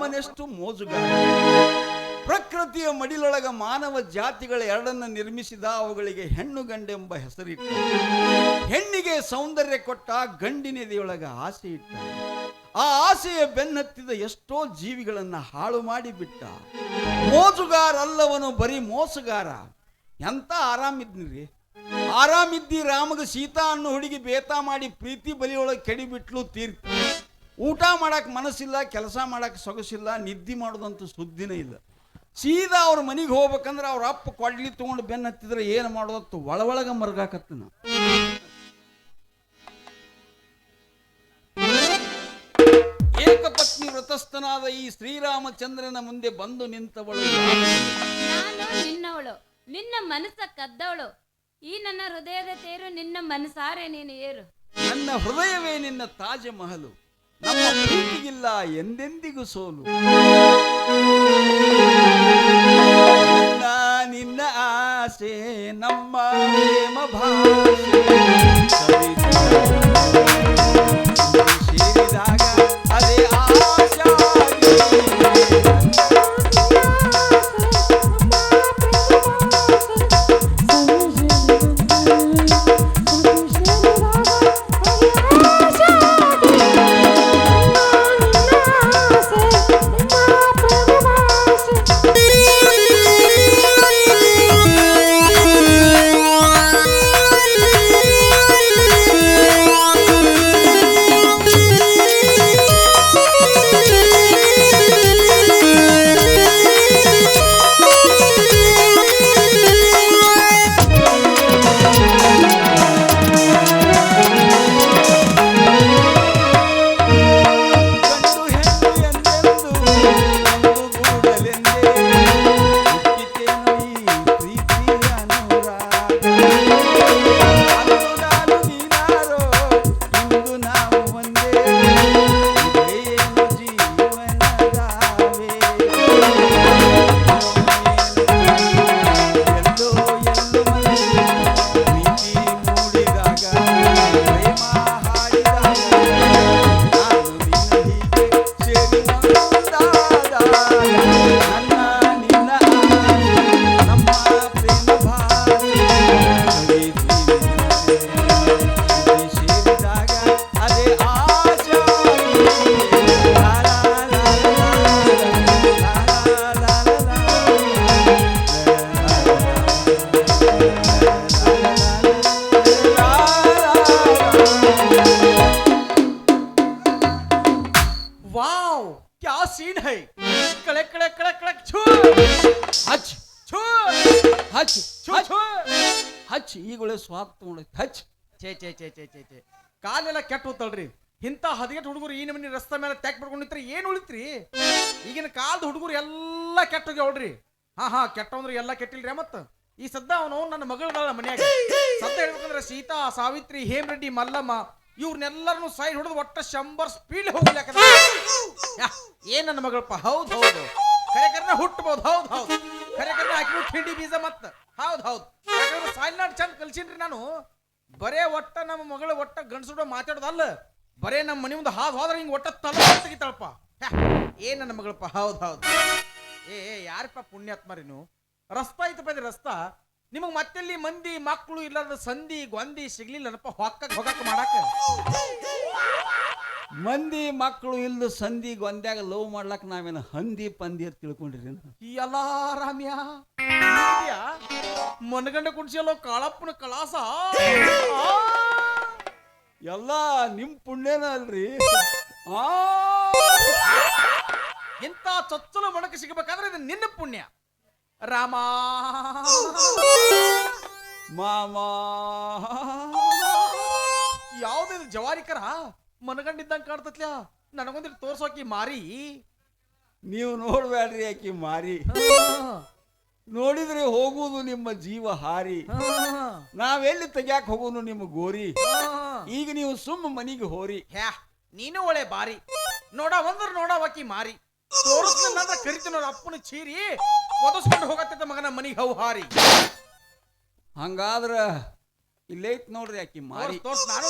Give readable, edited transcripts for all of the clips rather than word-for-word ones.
ಅವನೆಷ್ಟು ಮೋಜುಗಾರ. ಪ್ರಕೃತಿಯ ಮಡಿಲೊಳಗ ಮಾನವ ಜಾತಿಗಳ ಎರಡನ್ನ ನಿರ್ಮಿಸಿದ. ಅವುಗಳಿಗೆ ಹೆಣ್ಣು ಗಂಡೆಂಬ ಹೆಸರಿಟ್ಟ. ಹೆಣ್ಣಿಗೆ ಸೌಂದರ್ಯ ಕೊಟ್ಟ, ಗಂಡಿನೆದೆಯೊಳಗ ಆಸೆ ಇಟ್ಟ. ಆ ಆಸೆಯ ಬೆನ್ನತ್ತಿದ ಎಷ್ಟೋ ಜೀವಿಗಳನ್ನ ಹಾಳು ಮಾಡಿ ಬಿಟ್ಟ. ಮೋಜುಗಾರ ಅಲ್ಲವನು, ಬರೀ ಮೋಸಗಾರ. ಎಂತ ಆರಾಮಿದ್ನಿರಿ, ಆರಾಮಿದ್ದಿ. ರಾಮಗ ಸೀತಾ ಅನ್ನೋ ಹುಡುಗಿ ಬೇತಾ ಮಾಡಿ ಪ್ರೀತಿ ಬಲಿಯೊಳಗೆ ಕೆಡಿಬಿಟ್ಲು ತೀರ್ಥ. ಊಟ ಮಾಡಕ್ ಮನಸ್ಸಿಲ್ಲ, ಕೆಲಸ ಮಾಡಕ್ ಸೊಗಸಿಲ್ಲ, ನಿದ್ದೆ ಮಾಡೋದಂತೂ ಸುದ್ದಿನೇ ಇಲ್ಲ. ಸೀದಾ ಅವ್ರ ಮನೆಗೆ ಹೋಗ್ಬೇಕಂದ್ರೆ ಅವ್ರ ಅಪ್ಪ ಕೊಡ್ಲಿ ತಗೊಂಡು ಬೆನ್ನ ಹತ್ತಿದ್ರೆ ಏನು ಮಾಡೋದತ್ತು ಒಳಗ ಮರ್ಗಾಕತ್ತನ. ಏಕಪತ್ನಿ ವ್ರತಸ್ಥನಾದ ಈ ಶ್ರೀರಾಮಚಂದ್ರನ ಮುಂದೆ ಬಂದು ನಿಂತವಳು. ನಾನು ನಿನ್ನವಳು, ನಿನ್ನ ಮನಸ್ಸ ಕದ್ದವಳು. ಈ ನನ್ನ ಹೃದಯದ ತೇರು, ನಿನ್ನ ಮನಸಾರೆ ನೀನು ಏರು. ನನ್ನ ಹೃದಯವೇ ನಿನ್ನ ತಾಜ ಮಹಲು, ನಮ್ಮ ಪ್ರೀತಿಗಿಲ್ಲ ಎಂದೆಂದಿಗೂ ಸೋಲು. ನಿನ್ನ ಆಸೆ ನಮ್ಮ ಪ್ರೇಮ ಭಾಷೆ ಸೇರಿದಾಗ ಅದೇ ಆಶಾ. ಈಗಲೇ ಸ್ವಾದ ತಗೊಂಡೈತಿ ಹಚ್. ಛೇ ಛೇ ಛೇ ಛೇ ಛೇ ಛೇ ಕಾಲೆಲ್ಲ ಕೆಟ್ಟ ಹೋಗ್ತಲ್ರಿ. ಇಂಥ ಹದಿಗೆಟ್ಟು ಹುಡುಗರು ಈ ನಮನಿ ರಸ್ತೆ ಮೇಲೆ ಟ್ಯಾಕ್ ಮಾಡ್ಕೊಂಡು ನಿಂತ್ರಿ ಏನು ಉಳಿತ್ರಿ? ಈಗಿನ ಕಾಲದ ಹುಡುಗರು ಎಲ್ಲ ಕೆಟ್ಟೋಗ್ಯಾವ್ರಿ. ಹಾ ಕೆಟ್ಟವಂದ್ರೆ ಎಲ್ಲ ಕೆಟ್ಟಿಲ್ರಿ. ಮತ್ತ ಈ ಸದ್ದ ಅವನು ನನ್ನ ಮಗಳ ಮನ್ಯಾಗ ಸದ್ದ ಹೇಳ್ಬೇಕಂದ್ರೆ ಸೀತಾ, ಸಾವಿತ್ರಿ, ಹೇಮರೆಡ್ಡಿ, ಮಲ್ಲಮ್ಮ ಇವ್ರನ್ನೆಲ್ಲರನ್ನು ಸೈಡ್ ಹೊಡೆದು ಒಟ್ಟ 100 ಸ್ಪೀಡ್ ಹೋಗ್ಲಾಕ. ಏನ್ ನನ್ನ ಮಗಳಪ್ಪ? ಹೌದು ಹೌದು, ಖರೆ ಹುಟ್ಟಬಹುದು. ಹೌದು ಖರೆ ಹಾಕಿ ತಿಂಡಿ ಬೀಜ ಮತ್ತ. ಹೌದು ಯಾಕಂದ್ರೆ ಸಾಯ್ನಾಡ್ ಚಂದ ಕಲ್ಸಿನ್ರಿ ನಾನು. ಬರೇ ಒಟ್ಟ ನಮ್ಮ ಮಗಳ ಒಟ್ಟ ಗಂಡಸುಡ ಮಾತಾಡೋದಲ್ಲ, ಬರೇ ನಮ್ಮ ಮನೆ ಮುಂದೆ ಹೋದ್ರೆ ಹಿಂಗೆ ಒಟ್ಟ ತಲೆ ತೆಗಿತಾಳಪ್ಪ. ಏನ್ ನನ್ನ ಮಗಳಪ್ಪ? ಹೌದು ಏ ಯಾರಪ್ಪ ಪುಣ್ಯಾತ್ಮರಿ ನೀವು? ರಸ್ತಾ ಐತಪ್ಪ ಇದು ರಸ್ತಾ. ನಿಮಗ್ ಮತ್ತೆಲ್ಲಿ ಮಂದಿ ಮಕ್ಕಳು ಇಲ್ಲದ ಸಂಧಿ ಗೊಂದಿ ಸಿಗ್ಲಿಲ್ಲನಪ್ಪ ಹೊಗಕ್ ಮಾಡಾಕ? ಮಂದಿ ಮಕ್ಕಳು ಇಲ್ದ ಸಂಧಿ ಗೊಂದ್ಯಾಗ ಲವ್ ಮಾಡ್ಲಾಕ ನಾವೇನ ಹಂದಿ ಪಂದಿ ಅಂತ ತಿಳ್ಕೊಂಡಿರಿ? ಎಲ್ಲ ರಾಮ್ಯ ಮನಗಂಡ ಕುಡ್ಸಿಯಲ್ಲೋ ಕಾಳಪ್ಪನ ಕಳಾಸ ಎಲ್ಲ ನಿಮ್ ಪುಣ್ಯನ ಅಲ್ರಿ. ಎಂತ ಚೊಚ್ಚಲು ಮೊಣಕ ಸಿಗಬೇಕಾದ್ರೆ ಇದು ನಿನ್ನ ಪುಣ್ಯ ರಾಮ. ಮಾಮಾ ಯಾವ್ದು ಜವಾರಿಕರ ಮನಗಂಡಿದ್ದಂಗೆ ಕಾಣ್ತತ್ಲ. ನನಗೊಂದಿಟ್ಟು ತೋರ್ಸೋಕಿ ಮಾರಿ. ನೀವು ನೋಡ್ಬೇಡ್ರಿ ಆಕಿ ಮಾರಿ. ನೋಡಿದ್ರೆ ಹೋಗುವುದು ನಿಮ್ಮ ಜೀವ ಹಾರಿ. ನಾವೆಲ್ಲಿ ತೆಗ್ಯಾಕ ಹೋಗೋನು ನಿಮ್ಮ ಗೋರಿ. ಈಗ ನೀವು ಸುಮ್ಮ ಮನಿಗೆ ಹೋರಿ. ನೀನು ಒಳ್ಳೆ ಬಾರಿ. ನೋಡವಾಕಿ ಮಾರಿ. ತೋರಿಸ್ಲಿಲ್ಲ ಅಂದ್ರೆ ಕರಿತೀನೋರ ಅಪ್ಪನ ಚೀರಿ ಒದಸ್ಕೊಂಡು ಹೋಗತ್ತ ಮಗನ ಮನಿಗೆ ಹೌ ಹಾರಿ. ಹಂಗಾದ್ರ ಇಲ್ಲೈತ್ ನೋಡ್ರಿ ಆಕಿ ಮಾರಿ. ತೋರ್ಸ್ ನಾನು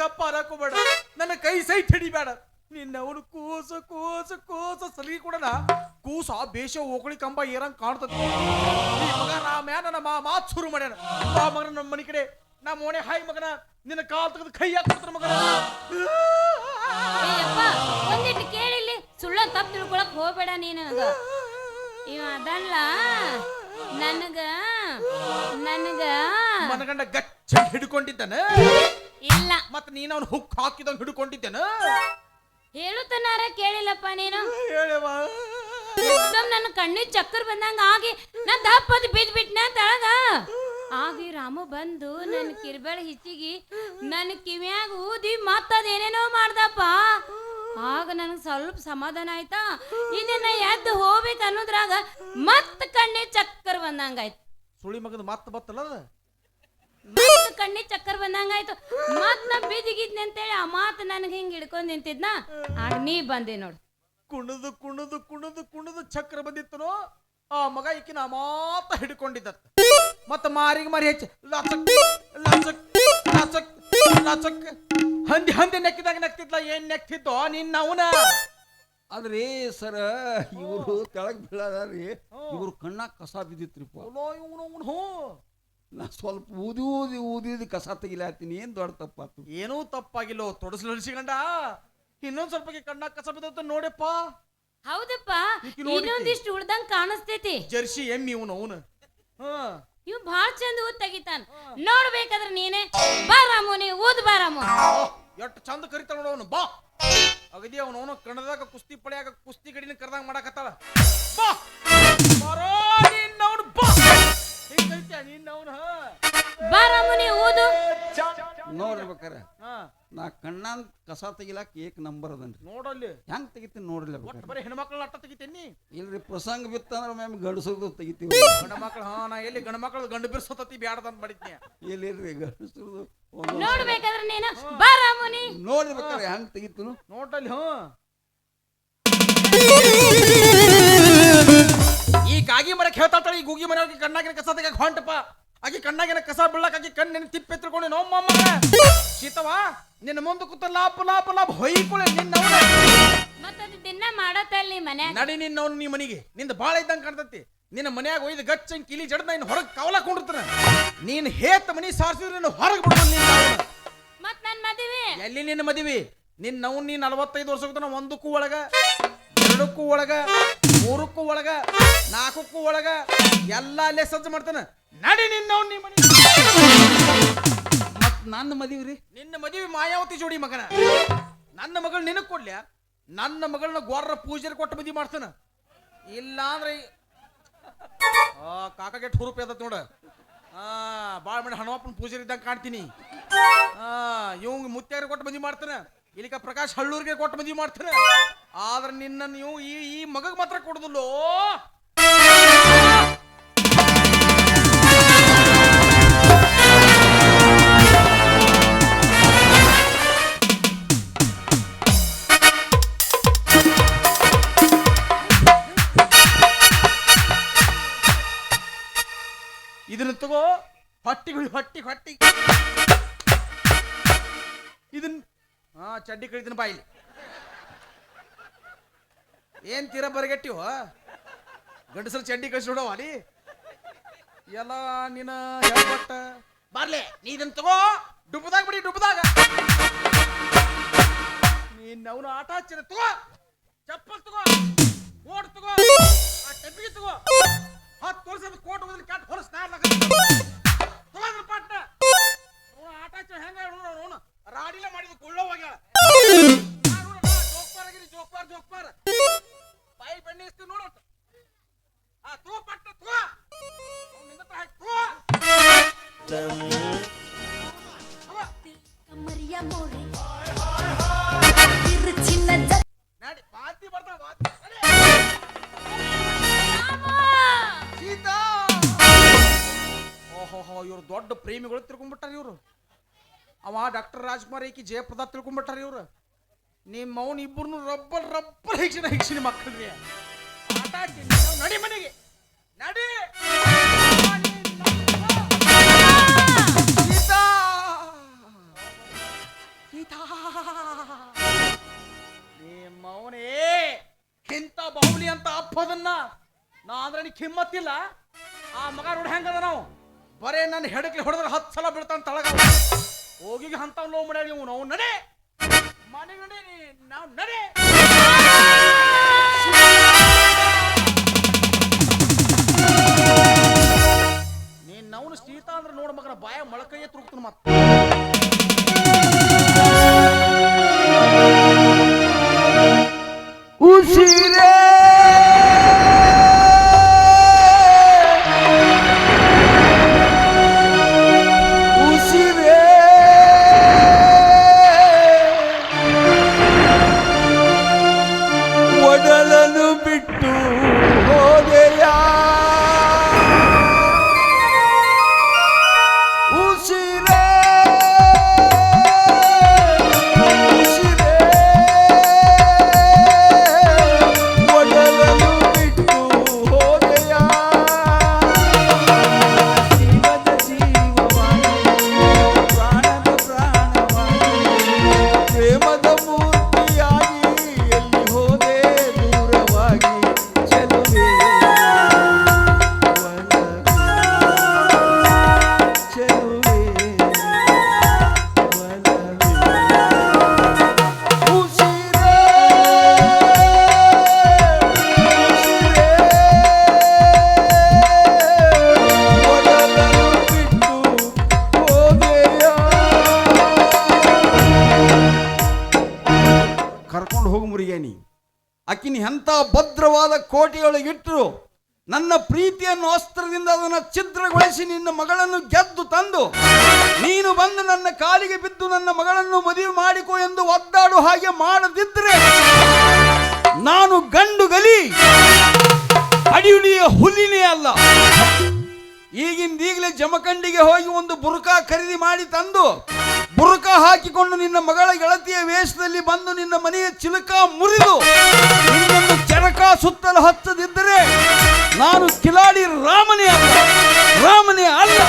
ಅಪ್ಪ ಅನ್ನಕೋಬೇಡ, ನನ್ನ ಕೈ ಸೈಟ್ ಹಿಡಿಬೇಡ. ನಿನ್ನ ಅವನು ಕೂಸ ಕೂಸ ಕೂಸ ಸಲಿಗೆ ಕೊಡನ ಕೂಸ ಬೇಷ ಓಕಳಿ ಕಂಬ ಏರಂಗ್ ಕಾಣ್ತದೆ. ಈ ಮಗ ರಾಮ್ಯ ನನ್ನ ಮಾತ್ ಶುರು ಮಾಡ್ಯಾನ. ಬಾ ಮಗನ ನಮ್ಮ ಮನೆ ಕಡೆ, ನಾ ಮೋನೆ ಹಾಯ್ ಮಗನ, ನಿನ್ನ ಕಾಲ್ ತೆಗೆದು ಕೈ ಹಾಕ್ಬಿಡ್ತಾರ ಮಗನ. ಏಯಪ್ಪ ಒಂದಿಟ್ಟು ಕೇಳಿಲ್ಲಿ, ಸುಳ್ಳ ತಪ್ಪು ತಿಳ್ಕೊಳಕ್ ಹೋಗ್ಬೇಡ ನೀನು. ಇವ ಅದಲ್ಲ ನನಗ ಮನಗಂಡ ಗಚ್ಚ ಹಿಡ್ಕೊಂಡಿದ್ದಾನ. ಇಲ್ಲ ಮತ್ ನೀನ್ ಅವ್ನು ಹುಕ್ ಹಾಕಿದಂಗ್ ಹಿಡ್ಕೊಂಡಿದ್ದೇನ. ಹೇಳುತ್ತನಾರ ಕೇಳಿಲ್ಲಪ್ಪ ನೀನು. ಹೇಳವಾ ಎಕ್ದಮ್ ನನ್ನ ಕಣ್ಣಿಗೆ ಚಕ್ಕರ್ ಬಂದಂಗ ಆಗಿ ನಾ ದಪ್ಪದ್ ಬಿದ್ಬಿಟ್ನ ತಳಗ. ಆಗಿ ರಾಮು ಬಂದು ನನ್ನ ಕಿರ್ಬೇಳ ಹಿಚ್ಚಿಗಿ ನನ್ನ ಕಿವಿಯಾಗ ಊದಿ ಮತ್ತದೇನೇನೋ ಮಾಡ್ದಪ್ಪ. ಆಗ ನನಗೆ ಸ್ವಲ್ಪ ಸಮಾಧಾನ ಆಯ್ತಾ. ಇನ್ನೇನ ಎದ್ದು ಹೋಗ್ಬೇಕು ಅನ್ನೋದ್ರಾಗ ಮತ್ತ ಕಣ್ಣಿಗೆ ಚಕ್ಕರ್ ಬಂದಂಗಾಯ್ತು. ಸುಳಿ ಮಗದ ಮಾತು ಬತ್ತಲ್ಲ, ಮತ್ತ ಕಣ್ಣಿಗೆ ಚಕ್ಕರ್ ಬಂದಂಗಾಯ್ತು. ಮತ್ ನಾ ಬಿದ್ದಿಗಿದ್ನಿ ಅಂತೇಳಿ ಆ ಮಾತು ನನಗೆ ಹಿಂಗ್ ಹಿಡ್ಕೊಂಡ್ ನಿಂತಿದ್ನ. ಆಗ ನೀ ಬಂದೆ ನೋಡು. ಕುಣದು ಕುಣದು ಕುಣದು ಕುಣದು ಚಕ್ರ ಬಂದಿತ್ತನೋ ಆ ಮಗ ಈಕಿನ ಮಾತ ಹಿಡ್ಕೊಂಡಿದ್ದ. ಮತ್ತ ಮಾರಿಗೆ ಮಾರಿ ಹೆಚ್ಚು ಲಚಕ್ ಲಚಕ್ ಲಚಕ್ ಲಚಕ್ ಹಂದಿ ಹಂದಿ ನೆಕ್ಕಿದಾಗ ನೆಕ್ತಿದ್ಲ. ಏನ್ ನೆಕ್ತಿದ್ದೋ ನಿನ್ನ ಅವನ. ಆದ್ರೆ ಸರ ಇವರು ತೆಳಗ್ ಬೀಳದಾರಿ, ಇವ್ರು ಕಣ್ಣಾಗ ಕಸ ಬಿದ್ದಿತ್ರಿಪ್ಪ. ನಾ ಸ್ವಲ್ಪ ಊದಿ ಕಸ ತೆಗಿಲಾತೀನಿ. ಏನ್ ದೊಡ್ಡ ತಪ್ಪಾತು. ಏನೂ ತಪ್ಪಾಗಿಲ್ಲೋ, ತೊಡಸ್ಲು ಹರಿಸಿಕೊಂಡ. ಇನ್ನೊಂದ್ ಸ್ವಲ್ಪ ಕಣ್ಣಾಗ ಕಸ ಬಿದ್ದ ನೋಡಪ್ಪ. ಹೌದಪ್ಪ, ಇನ್ನೊಂದಿಷ್ಟು ಉಳ್ದಂಗ್ ಕಾಣಿಸ್ತೈತಿ. ಜರ್ಸಿ ಎಮ್ಮಿ ಇವನು ಅವನು. ಇವ್ ಬಾಳ ಚಂದ ಊದ್ ತೆಗಿತಾನ. ನೋಡ್ಬೇಕಾದ್ರೆ ನೀನೆ ಬಾ ರಾಮು, ನೀ ಊದ್ ಬಾ ರಾಮು. ಎಷ್ಟು ಚಂದ ಕರಿತಾಳ ನೋಡ ಅವನು. ಬಾ ಅಗದಿ ಅವನು ಕನ್ನಡದಾಗ ಕುಸ್ತಿ ಪಡೆಯಾಗ ಕುಸ್ತಿ ಗಡಿನ ಕರೆದಾಗ ಮಾಡಕತ್ತಾಳ. ಬಾ ಬರೋ ನಿನ್ನವನು ಬಾ. ಹಿಂಗೈತ್ಯಾ ನಿನ್ನವನು. ಬಾ ರಾಮು, ನೀ ಊದು. ನೋಡ್ಬೇಕಾರ ನಾ ಕಣ್ಣಾನ್ ಕಸ ತೆಗಿಲಾಕ ಏಕ್ ನಂಬರ್ ಅದನ್ರಿ. ನೋಡಲ್ಲಿ ಹೆಂಗ್ ತೆಗಿತೀನಿ ನೋಡ್ರಿ. ಬರೀ ಹೆಣ್ಮಕ್ಳ ಅಟ್ಟ ತೆಗಿತೀನಿ. ಇಲ್ರಿ ಪ್ರಸಂಗ ಬಿತ್ತಂದ್ರ ಮ್ಯಾಮ್ ಗಂಡಸರ್ದು ತೆಗಿತೀವಿ. ಗಂಡಮಕ್ಳು ನಾ ಎಲ್ಲಿ ಗಂಡಮಕ್ಳು ಗಂಡು ಬಿರ್ಸತತಿ ಬ್ಯಾಡದಂತ ಮಾಡಿದ್ನಿ. ಎಲ್ಲಿರ್ರಿ ಗಂಡಸರ್ದು ನೋಡ್ಬೇಕಾದ್ರೆ ನೀನು ಬಾ ರಾಮು, ನೀ ನೋಡ್ಬೇಕಾರ ಹೆಂಗ್ ತೆಗಿತೀನು ನೋಡಲ್ಲಿ. ಈ ಕಾಗಿ ಮರಕ್ಕೆ ಹೇಳ್ತಾಳ, ಈ ಗೂಗಿ ಮರ ಕಣ್ಣಾಗಿನ ಕಸ ತೆಗಿಯಕ್ ಹೊಂಟಪ್ಪ. ಆಕಿ ಕಣ್ಣಾಗಿನ ಕಸ ಬೀಳಕ್ ಆಕಿ ಕಣ್ಣಿನ ತಿಪ್ಪೆ ತಿಳ್ಕೊಂಡು ನೋಮ್ಮ ಶೀತವಾ ನಿನ್ನ ಮುಂದೆ ಕೂತ ಲಾಪ ಲಾಪ ಲಾಪ ಹೊಯ್ಕೊಳ್ಳೆ ನಿನ್ನ. ಮತ್ತದ ದಿನ ಮಾಡತ್ತಲ್ಲ ನೀ ಮನ್ಯಾಗ. ನಡಿ ನಿನ್ನವನು ನೀ ಮನಿಗೆ. ನಿಂದ ಬಾಳ ಇದ್ದಂಗ ಕಾಣ್ತತಿ. ನಿನ್ನ ಮನ್ಯಾಗ ಒಯ್ದು ಗಚ್ಚಂಗ್ ಕಿಲಿ ಜಡ್ದ ಇನ್ನು ಹೊರಗೆ ಕವಲಾಕೊಂಡಿರ್ತಾನ. ನೀನ್ ಹೇತ್ ಮನಿ ಸಾರಿಸಿದ್ರೆ ಹೊರಗೆ ಬಿಡ್ತಾನ. ಮತ್ ನನ್ ಮದುವೆ ಎಲ್ಲಿ ನಿನ್ನ ಮದುವೆ? ನಿನ್ನವ್ ನೀ 45 ವರ್ಷಕ್ಕೂ ಒಂದಕ್ಕೂ ಒಳಗ, ಎರಡಕ್ಕೂ ಒಳಗ, ಮೂರಕ್ಕೂ ಒಳಗ, ನಾಲ್ಕಕ್ಕೂ ಒಳಗ ಎಲ್ಲ ಅಲ್ಲೇ ಸಜ್ಜು ಮಾಡ್ತಾನ. ನಡಿ ನಿನ್ನವ್ ನೀ ಮನಿ. ನನ್ನ ಮದುವೆ ನಿನ್ನ ಮದುವೆ ಮಾಯಾವತಿ ಜೋಡಿ ಮಗನ. ನನ್ನ ಮಗಳು ನಿನಗ್ ಕೊಡ್ಲ್ಯ? ನನ್ನ ಮಗಳನ್ನ ಗೋರ್ರ ಪೂಜೆಗೆ ಕೊಟ್ಟು ಮದುವೆ ಮಾಡ್ತಾನ. ಇಲ್ಲ ಅಂದ್ರೆ ಕಾಕಾಗೆ ಹುರುಪಿ ಅದ ನೋಡ. ಬಾಳ ಮಾಡಿ ಹಣವಪ್ಪನ ಪೂಜೆ ಇದ್ದಂಗೆ ಕಾಣ್ತೀನಿ. ಇವಂಗ ಮುತ್ಯಾರಿಗೆ ಕೊಟ್ಟು ಮದುವೆ ಮಾಡ್ತಾನ. ಇಲ್ಲಿಕ ಪ್ರಕಾಶ್ ಹಳ್ಳೂರಿಗೆ ಕೊಟ್ಟು ಮದುವೆ ಮಾಡ್ತಾನ. ಆದ್ರೆ ನಿನ್ನ ನೀವು ಈ ಮಗಗ್ ಮಾತ್ರ ಕೊಡುದಿಲ್ಲೋ. ಇದನ್ನ ತಗೋ, ಹೊಟ್ಟಿಗಳು ಹೊಟ್ಟಿ ಹೊಟ್ಟಿ ಇದನ್ನ ಚಡ್ಡಿ ಕಳಿದಿನ ಬಾಯಿಲಿ. ಏನ್ ತೀರ ಬರಗಟ್ಟಿವ ಗಂಡಸರು ಚಡ್ಡಿ ಕಳಿಸಿ ನೋಡವ ಅಲ್ಲಿ ಎಲ್ಲ ನೀನ ಹೇಳ್ಬಟ್ಟ. ಬರ್ಲೆ ನೀ ಇದನ್ನ ತಗೋ, ಡುಬ್ಬದಾಗ ಬಿಡಿ, ಡುಬ್ಬದಾಗ ನೀನ್ ಅವನು ಆಟ ಹಚ್ಚಿರ. ತಗೋ ಚಪ್ಪಲ್ ತಗೋ, ಓಡ್ ತಗೋ, ಆ ಟೆಬ್ಬಿಗೆ ತಗೋ. 10 ವರ್ಷದ ಕೋಟ್ ಹೋದ್ರೆ ಕ್ಯಾಟ್ ಹೊಲಸ್ ತಗೋದ್ರ ಪಾಟ್ನ ಆಟ ಹಚ್ಚ ಹೆಂಗ ಅವನು ರಾಡಿಲ್ಲ ಮಾಡಿದ ಕೊಳ್ಳೋ ಹೋಗ್ಯಾಳ. ಜೋಕ್ಪಾರಾಗಿರಿ, ಜೋಕ್ಪಾರ್ ಜೋಕ್ಪಾರ ಬಾಯಿ ಬೆಣ್ಣೆ ಇಸ್ತೀವಿ ನೋಡ. ತಗೋ ಪಟ್ಟ ತಗೋ, ನಿನ್ನ ಹತ್ರ ಹಾಕಿ ನಡಿ. ಬಾತಿ ಬರ್ತಾವ ಸೀತಾ. ಓಹೋ ಇವ್ರು ದೊಡ್ಡ ಪ್ರೇಮಿಗಳು ತಿಳ್ಕೊಂಡ್ಬಿಟ್ಟಾರ ಇವ್ರು. ಅವ ಡಾಕ್ಟರ್ ರಾಜ್ಕುಮಾರ್ ಈಕಿ ಜಯಪ್ರದಾ ತಿಳ್ಕೊಂಡ್ಬಿಟ್ಟಾರ ಇವ್ರು. ನಿಮ್ಮ ಅವನ್ ಇಬ್ಬರು ರಬ್ಬರ್ ಹಿಕ್ಷಿನ ಮಕ್ಕಳ್ರಿ. ಆಟ ನಡಿ ಮನೆಗೆ ನಡಿ. ಸೀತಾ ಅಂದ್ರೆ ನೀ ಕಿಮ್ಮತ್ತಿಲ್ಲ. ಆ ಮಗ ನೋಡಿ ಹೆಂಗದ ನಾವು ಬರೇ ನನ್ನ ಹೆಡಕ್ಲಿ ಹೊಡೆದ್ರೆ 10 ಸಲ ಬೀಳ್ತಾನ ತಳಗ. ಹೋಗಿ ಅಂತ ಲೋ ಮಾಡ್ಯಾರ ನೀವು. ನಾವು ನಡೆ ಮನೆ ನಡೆ, ನಾವು ನಡೆ. ನೀನ್ ನಾವು ಸೀತಾ ಅಂದ್ರೆ ನೋಡ ಮಗನ ಬಾಯ ಮೊಳಕೈಯ ತುರುಕ್ತಾನ ಮತ್ತೆ. ಉಸಿರೇ ಉಸಿರೇ ಒಡಲನ್ನು ಬಿಟ್ಟು ಹೋದೆಯಾ. ಉಸಿರೇ ಉಸಿರೇ ಒಡಲನ್ನು ಬಿಟ್ಟು ಹೋದೆಯಾ. ಜೀವದ ಜೀವವಾಗಿ ಪ್ರಾಣದ ಪ್ರಾಣವಾಗಿ ಪ್ರೇಮದ ಮೂರ್ತಿಯಾಗಿ ಎಲ್ಲಿ ಹೋದೆ ದೂರವಾಗಿ. ಚೆಲುವೆ ಚೆಲುವೆ ಉಸಿರೇ ಒಡಲನ್ನು ಬಿಟ್ಟು ಹೋದೆಯಾ. ಕರ್ಕೊಂಡು ಹೋಗು ಮುರಿಗೇನಿ. ಅಕ್ಕಿನ ಎಂಥ ಭದ್ರವಾದ ಕೋಟೆಯೊಳಗಿಟ್ಟರು ನನ್ನ ಪ್ರೀತಿಯನ್ನು ಅಸ್ತ್ರದಿಂದ ಅದನ್ನು ಛಿದ್ರಗೊಳಿಸಿ ನಿನ್ನ ಮಗಳನ್ನು ಗೆದ್ದು ತಂದು ನೀನು ಬಂದು ನನ್ನ ಕಾಲಿಗೆ ಬಿದ್ದು ನನ್ನ ಮಗಳನ್ನು ಮದುವೆ ಮಾಡಿಕೊ ಎಂದು ಒದ್ದಾಡು ಹಾಗೆ ಮಾಡದಿದ್ರೆ ನಾನು ಗಂಡು ಗಲಿ ಅಡಿಯುಳಿಯ ಹುಲಿನೇ ಅಲ್ಲ. ಈಗಿಂದೀಗಲೇ ಜಮಖಂಡಿಗೆ ಹೋಗಿ ಒಂದು ಬುರ್ಕಾ ಖರೀದಿ ಮಾಡಿ ತಂದು ಬುರ್ಕಾ ಹಾಕಿಕೊಂಡು ನಿನ್ನ ಮಗಳ ಗೆಳತಿಯ ವೇಷದಲ್ಲಿ ಬಂದು ನಿನ್ನ ಮನೆಯ ಚಿಲಕ ಮುರಿದು ನಿನ್ನನ್ನು ಚರಕ ಸುತ್ತಲು ಹಚ್ಚದಿದ್ದರೆ ನಾನು ಕಿಲಾಡಿ ರಾಮನೇ ಅಲ್ಲ.